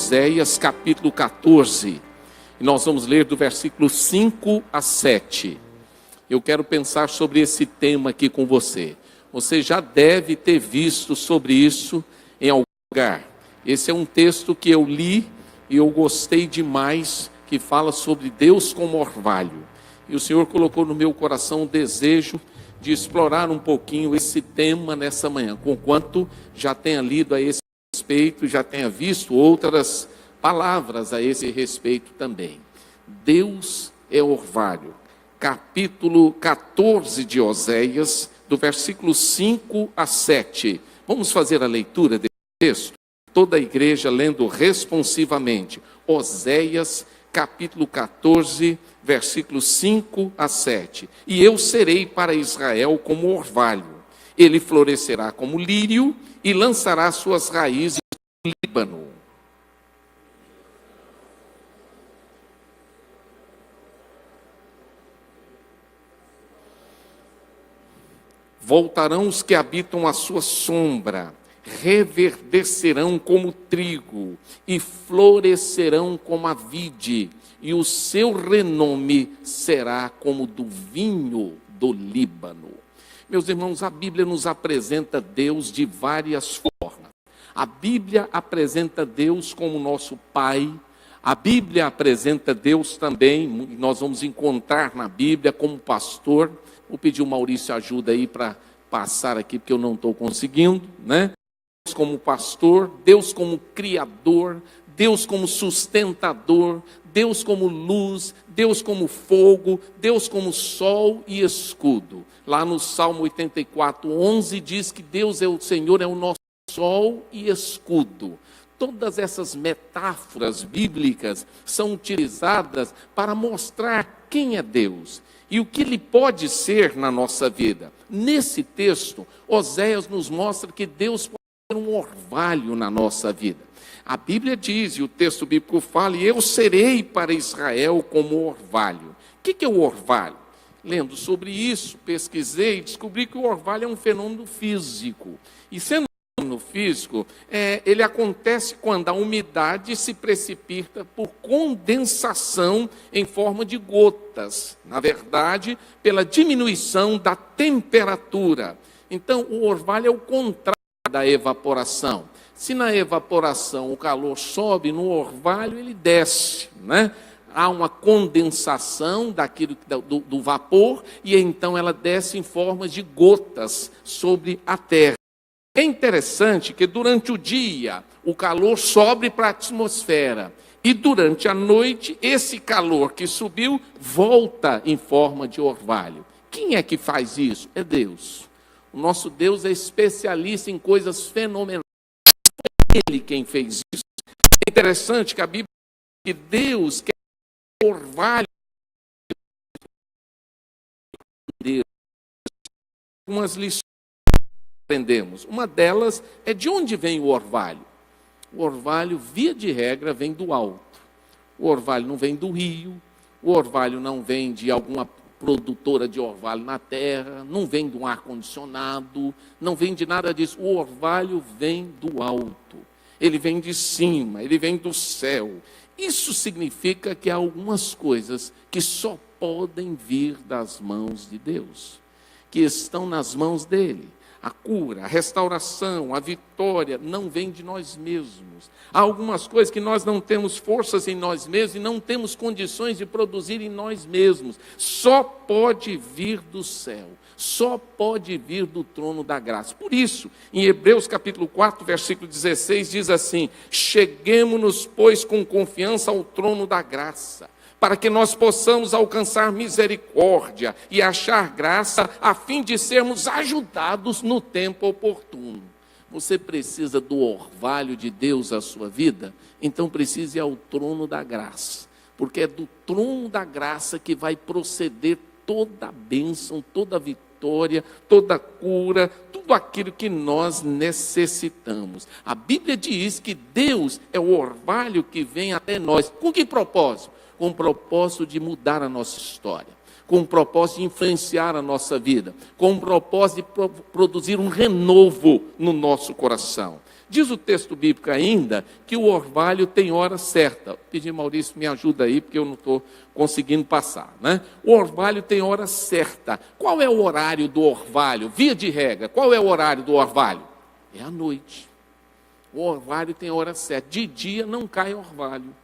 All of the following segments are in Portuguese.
Oséias capítulo 14. E nós vamos ler do versículo 5 a 7. Eu quero pensar sobre esse tema aqui com você. Você já deve ter visto sobre isso em algum lugar. Esse é um texto que eu li e eu gostei demais, que fala sobre Deus como orvalho. E o Senhor colocou no meu coração o desejo de explorar um pouquinho esse tema nessa manhã, conquanto já tenha lido a esse respeito, já tenha visto outras palavras a esse respeito também. Deus é orvalho. Capítulo 14 de Oséias, do versículo 5 a 7. Vamos fazer a leitura desse texto? Toda a igreja lendo responsivamente. Oséias, capítulo 14, versículos 5 a 7. E eu serei para Israel como orvalho. Ele florescerá como lírio e lançará suas raízes no Líbano. Voltarão os que habitam a sua sombra, reverdecerão como trigo e florescerão como a vide, e o seu renome será como do vinho do Líbano. Meus irmãos, a Bíblia nos apresenta Deus de várias formas. A Bíblia apresenta Deus como nosso Pai. A Bíblia apresenta Deus também, nós vamos encontrar na Bíblia como pastor. Vou pedir o Maurício ajuda aí para passar aqui, porque eu não estou conseguindo, né? Deus como pastor, Deus como criador, Deus como sustentador, Deus como luz, Deus como fogo, Deus como sol e escudo. Lá no Salmo 84, 11 diz que Deus é o Senhor, é o nosso sol e escudo. Todas essas metáforas bíblicas são utilizadas para mostrar quem é Deus e o que Ele pode ser na nossa vida. Nesse texto, Oséias nos mostra que Deus pode ser um orvalho na nossa vida. A Bíblia diz, e o texto bíblico fala, e eu serei para Israel como orvalho. O que é o orvalho? Lendo sobre isso, pesquisei e descobri que o orvalho é um fenômeno físico. E sendo no físico, ele acontece quando a umidade se precipita por condensação em forma de gotas. Na verdade, pela diminuição da temperatura. Então, o orvalho é o contrário da evaporação. Se na evaporação o calor sobe, no orvalho ele desce, né? Há uma condensação do vapor e então ela desce em forma de gotas sobre a terra. É interessante que durante o dia o calor sobe para a atmosfera e durante a noite esse calor que subiu volta em forma de orvalho. Quem é que faz isso? É Deus. O nosso Deus é especialista em coisas fenomenais. Foi Ele quem fez isso. É interessante que a Bíblia diz que Deus quer orvalho. Deus. Algumas lições aprendemos. Uma delas é de onde vem o orvalho. O orvalho, via de regra, vem do alto. O orvalho não vem do rio, o orvalho não vem de alguma produtora de orvalho na terra, não vem de um ar-condicionado, não vem de nada disso. O orvalho vem do alto, ele vem de cima, ele vem do céu. Isso significa que há algumas coisas que só podem vir das mãos de Deus, que estão nas mãos dele. A cura, a restauração, a vitória não vem de nós mesmos. Há algumas coisas que nós não temos forças em nós mesmos e não temos condições de produzir em nós mesmos. Só pode vir do céu, só pode vir do trono da graça. Por isso, em Hebreus capítulo 4, versículo 16, diz assim: cheguemo-nos, pois, com confiança ao trono da graça, para que nós possamos alcançar misericórdia e achar graça, a fim de sermos ajudados no tempo oportuno. Você precisa do orvalho de Deus na sua vida? Então precise ir ao trono da graça, porque é do trono da graça que vai proceder toda a bênção, toda a vitória, toda a cura, tudo aquilo que nós necessitamos. A Bíblia diz que Deus é o orvalho que vem até nós. Com que propósito? Com o propósito de mudar a nossa história, com o propósito de influenciar a nossa vida, com o propósito de produzir um renovo no nosso coração. Diz o texto bíblico ainda que o orvalho tem hora certa. Pedi, Maurício, me ajuda aí, porque eu não estou conseguindo passar, né? O orvalho tem hora certa. Qual é o horário do orvalho? Via de regra, qual é o horário do orvalho? É à noite. O orvalho tem hora certa. De dia não cai orvalho.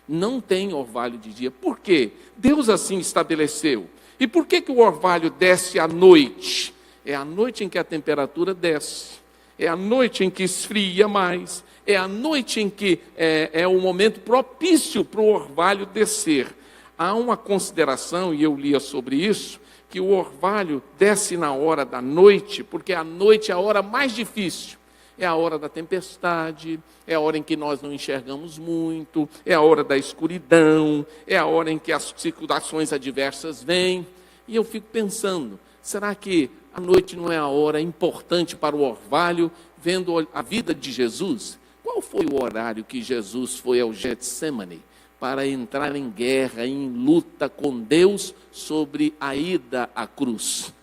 Não tem orvalho de dia. Por quê? Deus assim estabeleceu. E por que o orvalho desce à noite? É à noite em que a temperatura desce. É à noite em que esfria mais. É à noite em que é o momento propício para o orvalho descer. Há uma consideração, e eu lia sobre isso, que o orvalho desce na hora da noite, porque a noite é a hora mais difícil. É a hora da tempestade, é a hora em que nós não enxergamos muito, é a hora da escuridão, é a hora em que as circunstâncias adversas vêm. E eu fico pensando, será que a noite não é a hora importante para o orvalho, vendo a vida de Jesus? Qual foi o horário que Jesus foi ao Getsemane para entrar em guerra, em luta com Deus sobre a ida à cruz?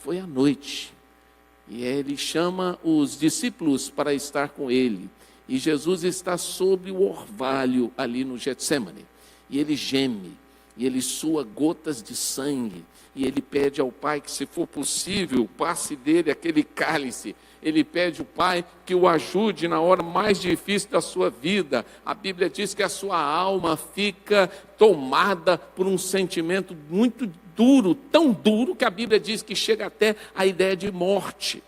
Foi à noite. E ele chama os discípulos para estar com ele. E Jesus está sobre o orvalho ali no Getsemane. E ele geme, e ele sua gotas de sangue. E ele pede ao Pai que, se for possível, passe dele aquele cálice. Ele pede ao Pai que o ajude na hora mais difícil da sua vida. A Bíblia diz que a sua alma fica tomada por um sentimento muito duro, tão duro que a Bíblia diz que chega até a ideia de morte.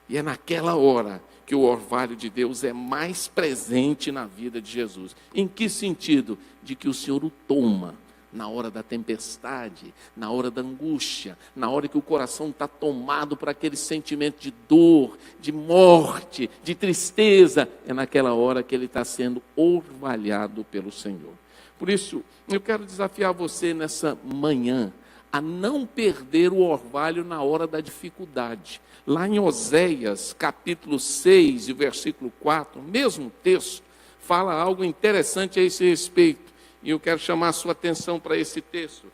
E é naquela hora que o orvalho de Deus é mais presente na vida de Jesus. Em que sentido? De que o Senhor o toma na hora da tempestade, na hora da angústia, na hora que o coração está tomado por aquele sentimento de dor, de morte, de tristeza. É naquela hora que ele está sendo orvalhado pelo Senhor. Por isso, eu quero desafiar você nessa manhã a não perder o orvalho na hora da dificuldade. Lá em Oséias, capítulo 6, e versículo 4, o mesmo texto, fala algo interessante a esse respeito. E eu quero chamar a sua atenção para esse texto.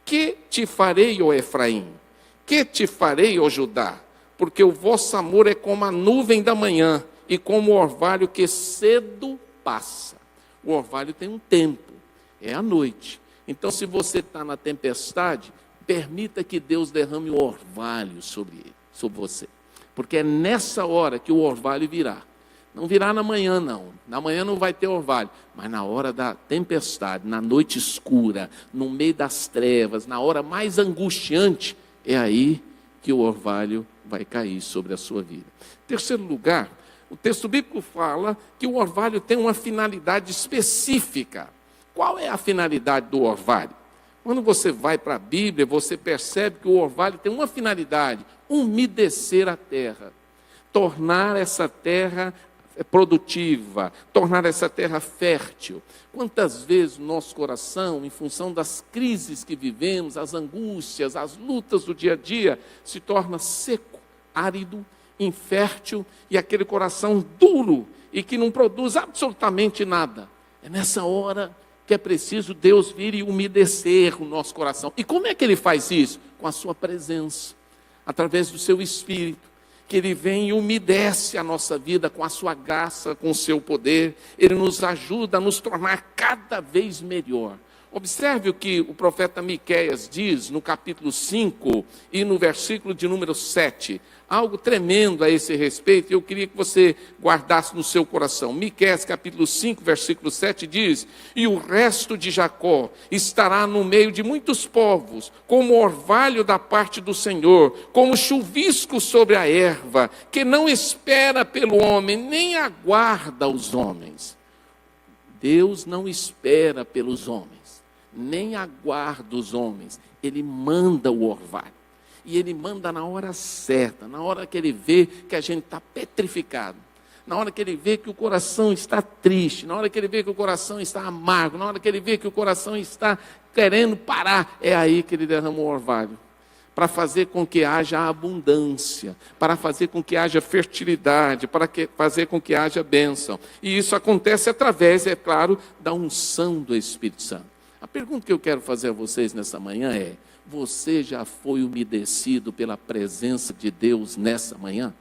Que te farei, ó Efraim? Que te farei, ó Judá? Porque o vosso amor é como a nuvem da manhã e como o orvalho que cedo passa. O orvalho tem um tempo, é a noite. Então, se você está na tempestade, permita que Deus derrame o orvalho sobre ele, sobre você. Porque é nessa hora que o orvalho virá. Não virá na manhã, não. Na manhã não vai ter orvalho. Mas na hora da tempestade, na noite escura, no meio das trevas, na hora mais angustiante, é aí que o orvalho vai cair sobre a sua vida. Em terceiro lugar, o texto bíblico fala que o orvalho tem uma finalidade específica. Qual é a finalidade do orvalho? Quando você vai para a Bíblia, você percebe que o orvalho tem uma finalidade: umedecer a terra, tornar essa terra produtiva, tornar essa terra fértil. Quantas vezes o nosso coração, em função das crises que vivemos, as angústias, as lutas do dia a dia, se torna seco, árido, infértil, e aquele coração duro e que não produz absolutamente nada. É nessa hora que é preciso Deus vir e umedecer o nosso coração. E como é que Ele faz isso? Com a sua presença, através do seu Espírito, que Ele vem e umedece a nossa vida com a sua graça, com o seu poder. Ele nos ajuda a nos tornar cada vez melhor. Observe o que o profeta Miqueias diz no capítulo 5 e no versículo de número 7. Algo tremendo a esse respeito, eu queria que você guardasse no seu coração. Miqueias capítulo 5, versículo 7 diz: e o resto de Jacó estará no meio de muitos povos, como orvalho da parte do Senhor, como chuvisco sobre a erva, que não espera pelo homem, nem aguarda os homens. Deus não espera pelos homens, nem aguarda os homens. Ele manda o orvalho. E Ele manda na hora certa, na hora que Ele vê que a gente está petrificado, na hora que Ele vê que o coração está triste, na hora que Ele vê que o coração está amargo, na hora que Ele vê que o coração está querendo parar, é aí que Ele derrama o orvalho, para fazer com que haja abundância, para fazer com que haja fertilidade, para fazer com que haja bênção. E isso acontece através, é claro, da unção do Espírito Santo. A pergunta que eu quero fazer a vocês nessa manhã é: Você já foi umedecido pela presença de Deus nessa manhã?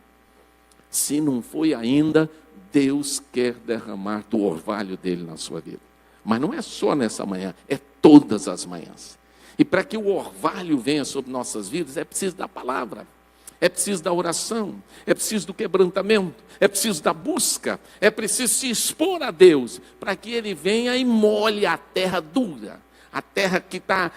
Se não foi ainda, Deus quer derramar do orvalho dele na sua vida. Mas não é só nessa manhã, é todas as manhãs. E para que o orvalho venha sobre nossas vidas, é preciso da palavra, é preciso da oração, é preciso do quebrantamento, é preciso da busca, é preciso se expor a Deus, para que Ele venha e molhe a terra dura, a terra que está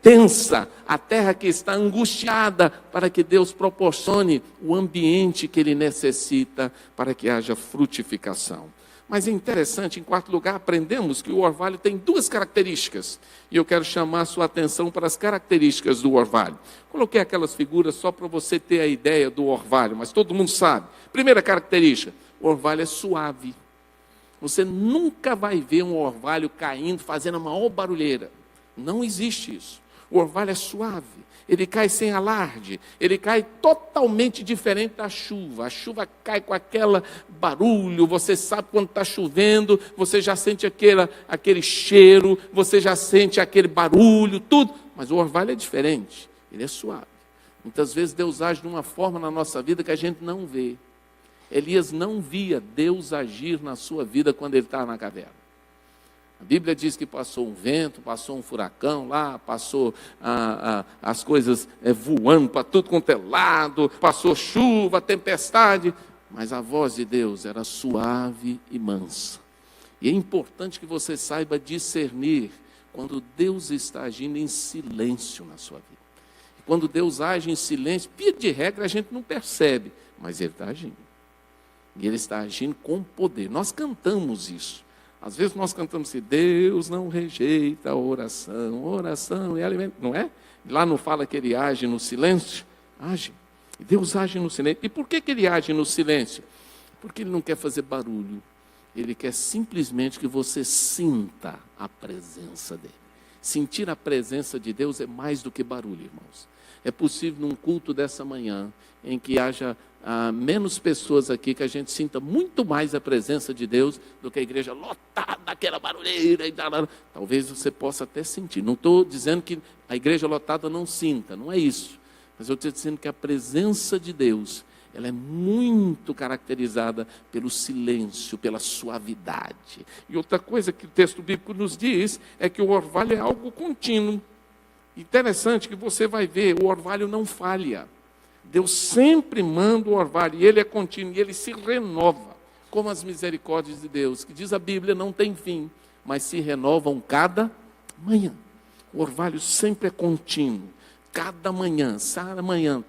tensa, a terra que está angustiada, para que Deus proporcione o ambiente que Ele necessita para que haja frutificação. Mas é interessante, em quarto lugar, aprendemos que o orvalho tem duas características, e eu quero chamar a sua atenção para as características do orvalho. Coloquei aquelas figuras só para você ter a ideia do orvalho, mas todo mundo sabe. Primeira característica, o orvalho é suave. Você nunca vai ver um orvalho caindo, fazendo a maior barulheira. Não existe isso. O orvalho é suave, ele cai sem alarde, ele cai totalmente diferente da chuva. A chuva cai com aquele barulho, você sabe quando está chovendo, você já sente aquele cheiro, você já sente aquele barulho, tudo. Mas o orvalho é diferente, ele é suave. Muitas vezes Deus age de uma forma na nossa vida que a gente não vê. Elias não via Deus agir na sua vida quando ele estava na caverna. A Bíblia diz que passou um vento, passou um furacão lá, passou as coisas voando para tudo quanto é lado, passou chuva, tempestade, mas a voz de Deus era suave e mansa. E é importante que você saiba discernir quando Deus está agindo em silêncio na sua vida. E quando Deus age em silêncio, via de regra a gente não percebe, mas Ele está agindo. E Ele está agindo com poder. Nós cantamos isso. Às vezes nós cantamos assim, Deus não rejeita a oração, oração é alimento, não é? Lá não fala que Ele age no silêncio? Age. Deus age no silêncio. E por que Ele age no silêncio? Porque Ele não quer fazer barulho. Ele quer simplesmente que você sinta a presença dEle. Sentir a presença de Deus é mais do que barulho, irmãos. É possível num culto dessa manhã, em que haja menos pessoas aqui, que a gente sinta muito mais a presença de Deus do que a igreja lotada, aquela barulheira. Talvez você possa até sentir. Não estou dizendo que a igreja lotada não sinta, não é isso. Mas eu estou dizendo que a presença de Deus, ela é muito caracterizada pelo silêncio, pela suavidade. E outra coisa que o texto bíblico nos diz é que o orvalho é algo contínuo. Interessante que você vai ver, o orvalho não falha. Deus sempre manda o orvalho, e ele é contínuo, e ele se renova, como as misericórdias de Deus, que diz a Bíblia, não tem fim, mas se renovam cada manhã. O orvalho sempre é contínuo, cada manhã,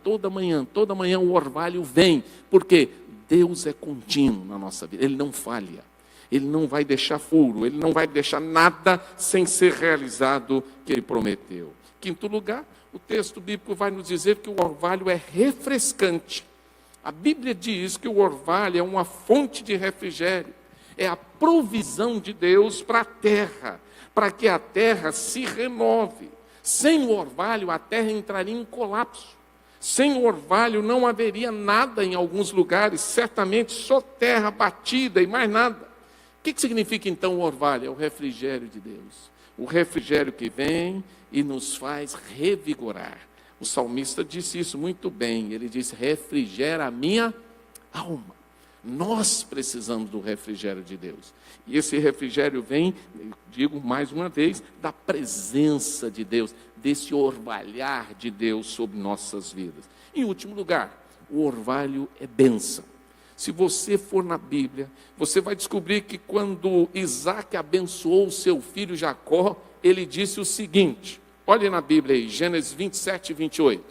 toda manhã o orvalho vem, porque Deus é contínuo na nossa vida, Ele não falha. Ele não vai deixar furo, Ele não vai deixar nada sem ser realizado que Ele prometeu. Quinto lugar, o texto bíblico vai nos dizer que o orvalho é refrescante. A Bíblia diz que o orvalho é uma fonte de refrigério. É a provisão de Deus para a terra, para que a terra se renove. Sem o orvalho, a terra entraria em colapso. Sem o orvalho, não haveria nada em alguns lugares, certamente só terra batida e mais nada. O que significa então o orvalho? É o refrigério de Deus. O refrigério que vem e nos faz revigorar. O salmista disse isso muito bem. Ele disse, refrigera a minha alma. Nós precisamos do refrigério de Deus. E esse refrigério vem, digo mais uma vez, da presença de Deus, desse orvalhar de Deus sobre nossas vidas. Em último lugar, o orvalho é bênção. Se você for na Bíblia, você vai descobrir que quando Isaac abençoou o seu filho Jacó, ele disse o seguinte, olhe na Bíblia aí, Gênesis 27 e 28.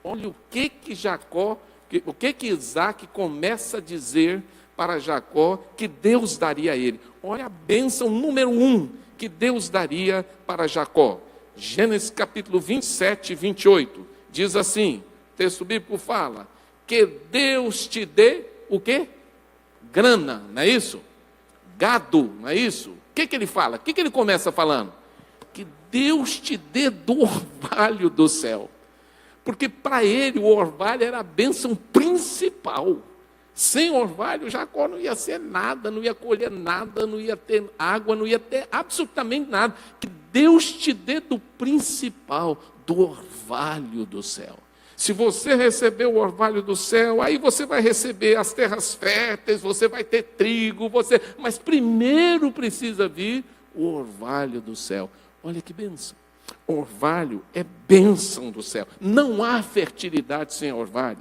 Olha o que Isaac começa a dizer para Jacó que Deus daria a ele. Olha a bênção número 1 que Deus daria para Jacó. Gênesis capítulo 27 e 28. Diz assim, o texto bíblico fala, que Deus te dê o quê? Grana, não é isso? Gado, não é isso? O que ele fala? O que ele começa falando? Que Deus te dê do orvalho do céu. Porque para ele o orvalho era a bênção principal. Sem orvalho, Jacó não ia ser nada, não ia colher nada, não ia ter água, não ia ter absolutamente nada. Que Deus te dê do principal, do orvalho do céu. Se você receber o orvalho do céu, aí você vai receber as terras férteis, você vai ter trigo, mas primeiro precisa vir o orvalho do céu. Olha que bênção. Orvalho é bênção do céu. Não há fertilidade sem orvalho.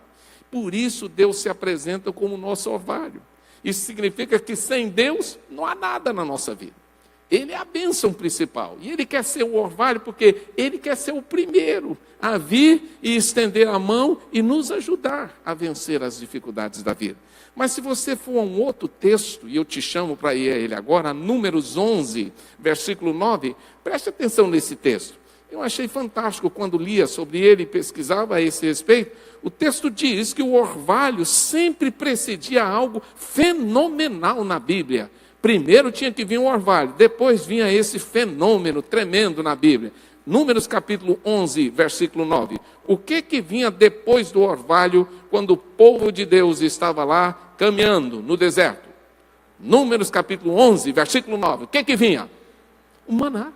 Por isso Deus se apresenta como nosso orvalho. Isso significa que sem Deus não há nada na nossa vida. Ele é a bênção principal. E Ele quer ser o orvalho porque Ele quer ser o primeiro a vir e estender a mão e nos ajudar a vencer as dificuldades da vida. Mas se você for a um outro texto, e eu te chamo para ir a ele agora, Números 11, versículo 9, preste atenção nesse texto. Eu achei fantástico quando lia sobre ele e pesquisava a esse respeito. O texto diz que o orvalho sempre precedia algo fenomenal na Bíblia. Primeiro tinha que vir o orvalho, depois vinha esse fenômeno tremendo na Bíblia. Números capítulo 11, versículo 9. O que vinha depois do orvalho, quando o povo de Deus estava lá caminhando no deserto? Números capítulo 11, versículo 9. O que vinha? O maná.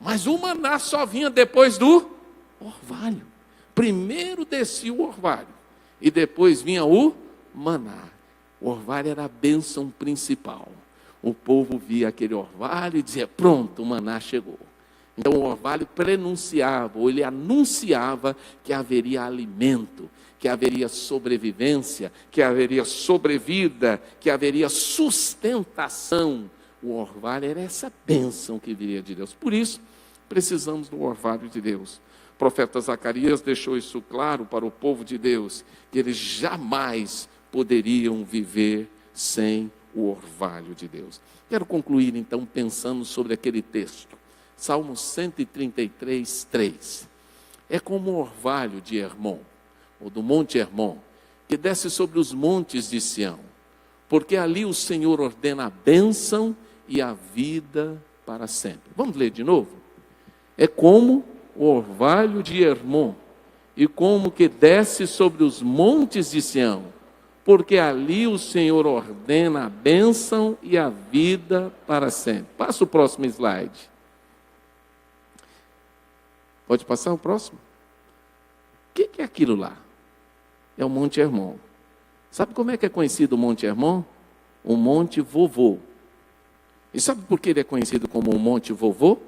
Mas o maná só vinha depois do orvalho. Primeiro descia o orvalho e depois vinha o maná. O orvalho era a bênção principal. O povo via aquele orvalho e dizia, pronto, o maná chegou. Então o orvalho prenunciava, ou ele anunciava que haveria alimento, que haveria sobrevivência, que haveria sobrevida, que haveria sustentação. O orvalho era essa bênção que viria de Deus. Por isso, precisamos do orvalho de Deus. O profeta Zacarias deixou isso claro para o povo de Deus, que eles jamais poderiam viver sem o orvalho de Deus. Quero concluir então pensando sobre aquele texto. Salmo 133, 3. É como o orvalho de Hermon, ou do Monte Hermon, que desce sobre os montes de Sião, porque ali o Senhor ordena a bênção e a vida para sempre. Vamos ler de novo? É como o orvalho de Hermon, e como que desce sobre os montes de Sião, porque ali o Senhor ordena a bênção e a vida para sempre. Passa o próximo slide. Pode passar o próximo? O que é aquilo lá? É o Monte Hermon. Sabe como é que é conhecido o Monte Hermon? O Monte Vovô. E sabe por que ele é conhecido como o Monte Vovô?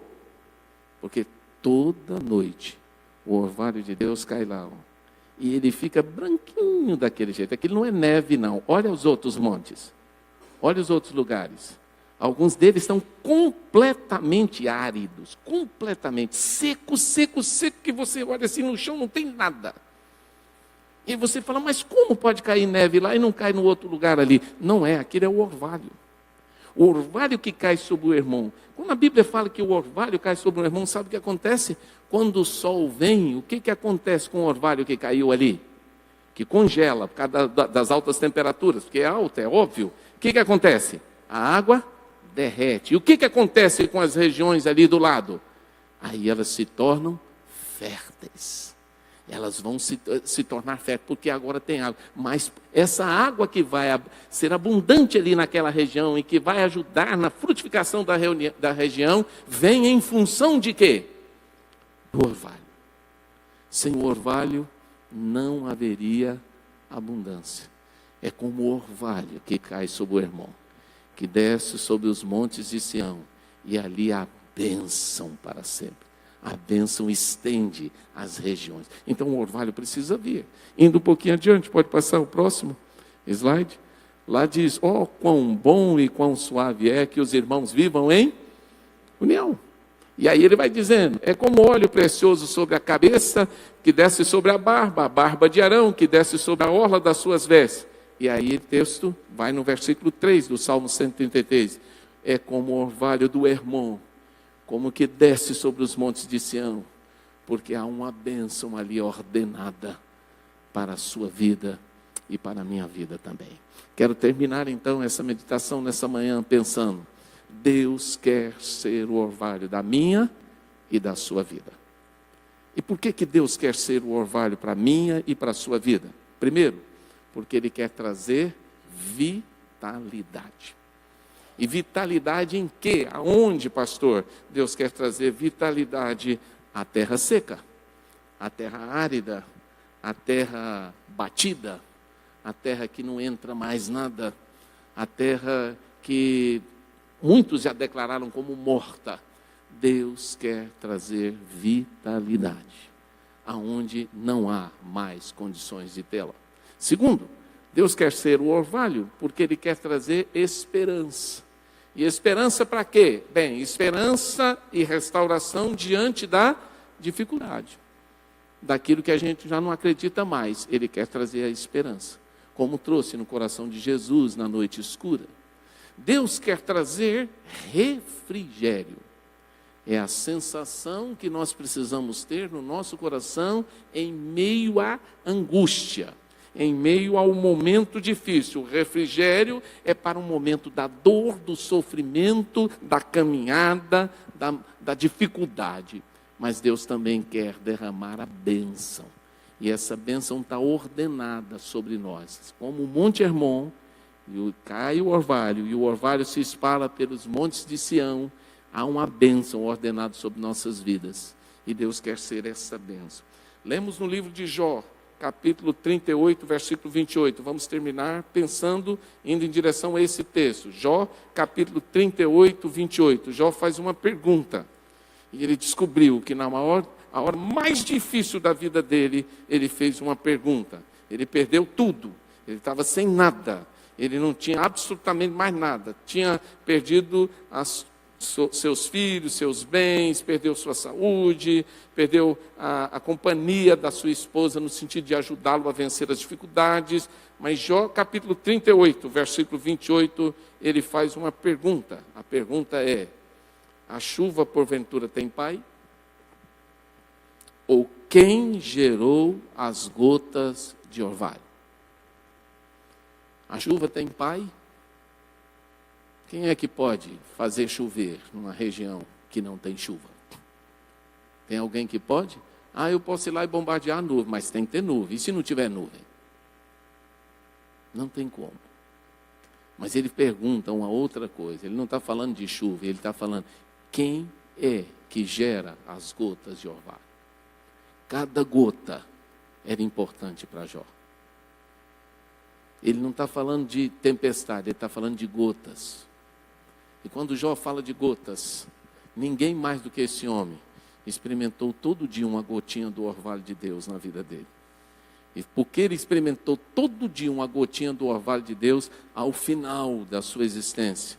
Porque toda noite o orvalho de Deus cai lá, e ele fica branquinho daquele jeito. Aquilo não é neve, não. Olha os outros montes. Olha os outros lugares. Alguns deles estão completamente áridos, completamente seco, que você olha assim no chão, não tem nada. E você fala, mas como pode cair neve lá e não cai no outro lugar ali? Não é, aquele é o orvalho. O orvalho que cai sobre o Hermon. Quando a Bíblia fala que o orvalho cai sobre o Hermon, sabe o que acontece? Quando o sol vem, o que acontece com o orvalho que caiu ali? Que congela, por causa das altas temperaturas, porque é alta, é óbvio. O que acontece? A água derrete. E o que acontece com as regiões ali do lado? Aí elas se tornam férteis. Elas vão se tornar férteis, porque agora tem água. Mas essa água que vai ser abundante ali naquela região e que vai ajudar na frutificação da região, vem em função de quê? Do orvalho. Sem o orvalho não haveria abundância. É como o orvalho que cai sobre o Hermon, que desce sobre os montes de Sião, e ali há bênção para sempre. A bênção estende as regiões. Então o orvalho precisa vir. Indo um pouquinho adiante, pode passar o próximo slide. Lá diz, quão bom e quão suave é que os irmãos vivam em união. E aí ele vai dizendo, é como óleo precioso sobre a cabeça, que desce sobre a barba de Arão, que desce sobre a orla das suas vestes. E aí o texto vai no versículo 3 do Salmo 133. É como o orvalho do Hermon, como que desce sobre os montes de Sião, porque há uma bênção ali ordenada para a sua vida e para a minha vida também. Quero terminar então essa meditação nessa manhã pensando, Deus quer ser o orvalho da minha e da sua vida. E por que Deus quer ser o orvalho para a minha e para a sua vida? Primeiro, porque Ele quer trazer vitalidade. E vitalidade em quê? Aonde, pastor? Deus quer trazer vitalidade à terra seca. a terra árida, a terra batida, a terra que não entra mais nada, a terra que muitos já declararam como morta. Deus quer trazer vitalidade aonde não há mais condições de tê-la. Segundo, Deus quer ser o orvalho porque Ele quer trazer esperança. E esperança para quê? Bem, esperança e restauração diante da dificuldade. Daquilo que a gente já não acredita mais. Ele quer trazer a esperança, como trouxe no coração de Jesus na noite escura. Deus quer trazer refrigério. É a sensação que nós precisamos ter no nosso coração em meio à angústia, em meio ao momento difícil. O refrigério é para o momento da dor, do sofrimento, da caminhada, da dificuldade. Mas Deus também quer derramar a bênção. E essa bênção está ordenada sobre nós. Como o Monte Hermon, cai o orvalho, e o orvalho se espalha pelos montes de Sião, há uma bênção ordenada sobre nossas vidas. E Deus quer ser essa bênção. Lemos no livro de Jó, capítulo 38, versículo 28. Vamos terminar pensando, indo em direção a esse texto. Jó, capítulo 38, 28. Jó faz uma pergunta. E ele descobriu que a hora mais difícil da vida dele, ele fez uma pergunta. Ele perdeu tudo. Ele estava sem nada. Ele não tinha absolutamente mais nada. Tinha perdido seus filhos, seus bens, perdeu sua saúde, perdeu a companhia da sua esposa no sentido de ajudá-lo a vencer as dificuldades. Mas Jó, capítulo 38, versículo 28, ele faz uma pergunta. A pergunta é: a chuva porventura tem pai? Ou quem gerou as gotas de orvalho? A chuva tem pai? Quem é que pode fazer chover numa região que não tem chuva? Tem alguém que pode? Eu posso ir lá e bombardear a nuvem, mas tem que ter nuvem. E se não tiver nuvem? Não tem como. Mas ele pergunta uma outra coisa. Ele não está falando de chuva, ele está falando: quem é que gera as gotas de orvalho? Cada gota era importante para Jó. Ele não está falando de tempestade, ele está falando de gotas. E quando Jó fala de gotas, ninguém mais do que esse homem experimentou todo dia uma gotinha do orvalho de Deus na vida dele. E porque ele experimentou todo dia uma gotinha do orvalho de Deus, ao final da sua existência,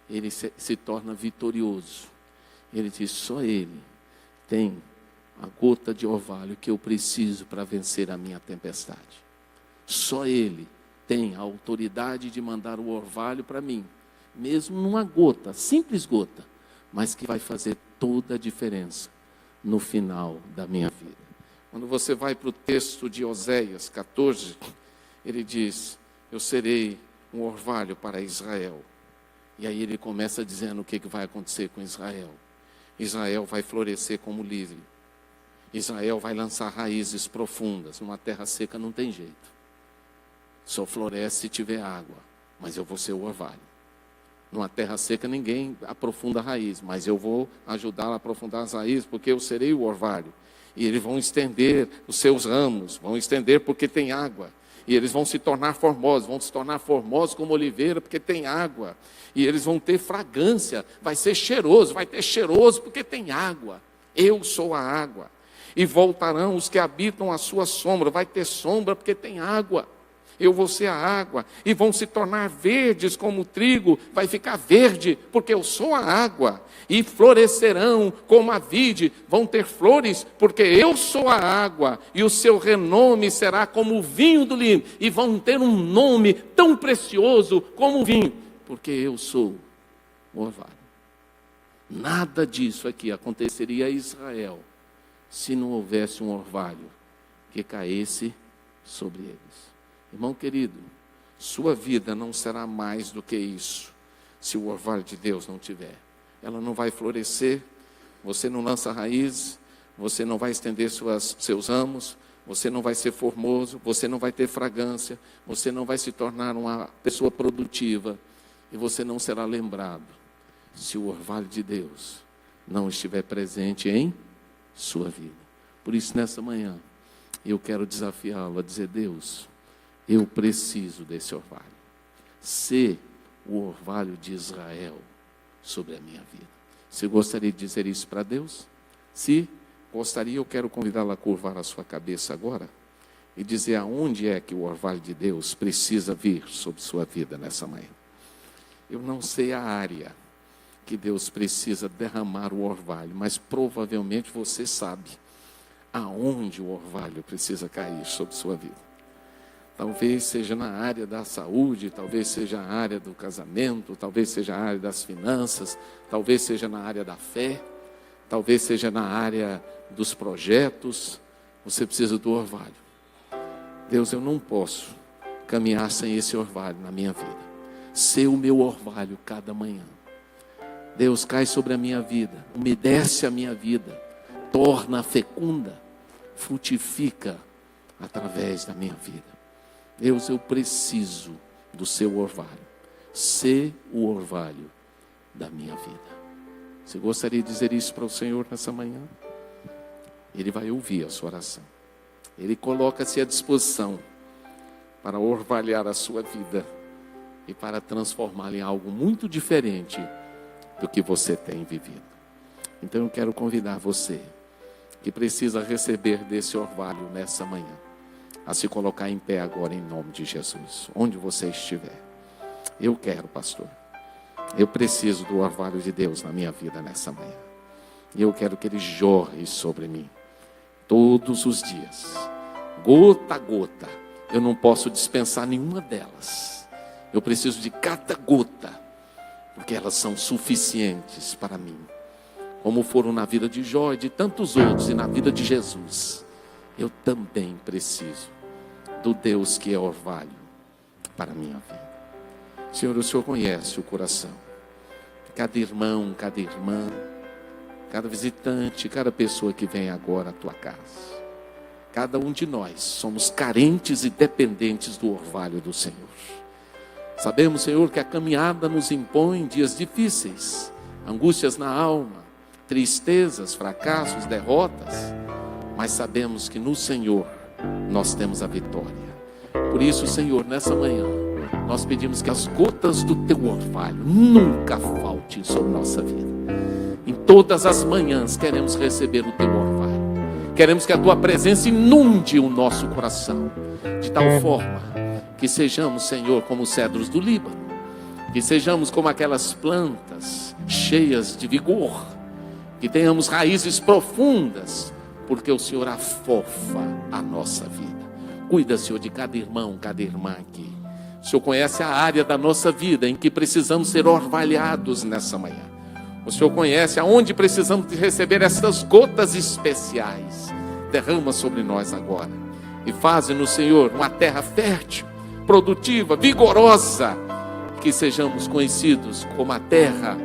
ele se torna vitorioso. Ele diz: só ele tem a gota de orvalho que eu preciso para vencer a minha tempestade. Só ele tem a autoridade de mandar o orvalho para mim. Mesmo numa gota, simples gota, mas que vai fazer toda a diferença no final da minha vida. Quando você vai para o texto de Oséias 14, ele diz: eu serei um orvalho para Israel. E aí ele começa dizendo o que vai acontecer com Israel. Israel vai florescer como lírio. Israel vai lançar raízes profundas. Numa terra seca não tem jeito. Só floresce se tiver água, mas eu vou ser o orvalho. Numa terra seca ninguém aprofunda a raiz, mas eu vou ajudá-la a aprofundar as raízes, porque eu serei o orvalho. E eles vão estender os seus ramos, vão estender porque tem água. E eles vão se tornar formosos como oliveira, porque tem água. E eles vão ter fragrância, vai ter cheiroso porque tem água. Eu sou a água. E voltarão os que habitam a sua sombra, vai ter sombra porque tem água. Eu vou ser a água, e vão se tornar verdes como o trigo, vai ficar verde, porque eu sou a água, e florescerão como a vide, vão ter flores, porque eu sou a água, e o seu renome será como o vinho do linho, e vão ter um nome tão precioso como o vinho, porque eu sou o orvalho. Nada disso aqui aconteceria a Israel, se não houvesse um orvalho que caísse sobre eles. Irmão querido, sua vida não será mais do que isso, se o orvalho de Deus não tiver. Ela não vai florescer, você não lança raízes, você não vai estender seus ramos, você não vai ser formoso, você não vai ter fragrância, você não vai se tornar uma pessoa produtiva, e você não será lembrado, se o orvalho de Deus não estiver presente em sua vida. Por isso, nessa manhã, eu quero desafiá-lo a dizer: Deus, eu preciso desse orvalho. Ser o orvalho de Israel sobre a minha vida. Você gostaria de dizer isso para Deus? Se gostaria, eu quero convidá-lo a curvar a sua cabeça agora e dizer aonde é que o orvalho de Deus precisa vir sobre sua vida nessa manhã. Eu não sei a área que Deus precisa derramar o orvalho, mas provavelmente você sabe aonde o orvalho precisa cair sobre sua vida. Talvez seja na área da saúde, talvez seja a área do casamento, talvez seja a área das finanças, talvez seja na área da fé, talvez seja na área dos projetos. Você precisa do orvalho. Deus, eu não posso caminhar sem esse orvalho na minha vida. Ser o meu orvalho cada manhã. Deus, cai sobre a minha vida, umedece a minha vida, torna fecunda, frutifica através da minha vida. Deus, eu preciso do seu orvalho. Ser o orvalho da minha vida. Você gostaria de dizer isso para o Senhor nessa manhã? Ele vai ouvir a sua oração. Ele coloca-se à disposição para orvalhar a sua vida e para transformá-la em algo muito diferente do que você tem vivido. Então eu quero convidar você, que precisa receber desse orvalho nessa manhã, a se colocar em pé agora em nome de Jesus, onde você estiver. Eu quero, pastor. Eu preciso do orvalho de Deus na minha vida nessa manhã. E eu quero que Ele jorre sobre mim todos os dias, gota a gota. Eu não posso dispensar nenhuma delas. Eu preciso de cada gota, porque elas são suficientes para mim, como foram na vida de Jó e de tantos outros, e na vida de Jesus. Eu também preciso do Deus que é orvalho para a minha vida. Senhor, o Senhor conhece o coração de cada irmão, cada irmã, cada visitante, cada pessoa que vem agora à tua casa. Cada um de nós somos carentes e dependentes do orvalho do Senhor. Sabemos, Senhor, que a caminhada nos impõe dias difíceis, angústias na alma, tristezas, fracassos, derrotas, mas sabemos que no Senhor nós temos a vitória. Por isso, Senhor, nessa manhã, nós pedimos que as gotas do teu orvalho nunca faltem sobre nossa vida. Em todas as manhãs queremos receber o teu orvalho. Queremos que a tua presença inunde o nosso coração, de tal forma que sejamos, Senhor, como os cedros do Líbano, que sejamos como aquelas plantas cheias de vigor, que tenhamos raízes profundas, porque o Senhor afofa a nossa vida. Cuida, Senhor, de cada irmão, cada irmã aqui. O Senhor conhece a área da nossa vida em que precisamos ser orvalhados nessa manhã. O Senhor conhece aonde precisamos de receber essas gotas especiais. Derrama sobre nós agora e faze-nos, Senhor, uma terra fértil, produtiva, vigorosa, que sejamos conhecidos como a terra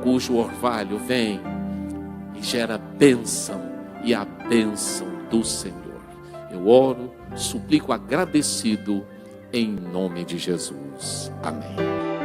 cujo orvalho vem e gera bênção, e a bênção do Senhor. Eu oro, suplico agradecido em nome de Jesus. Amém.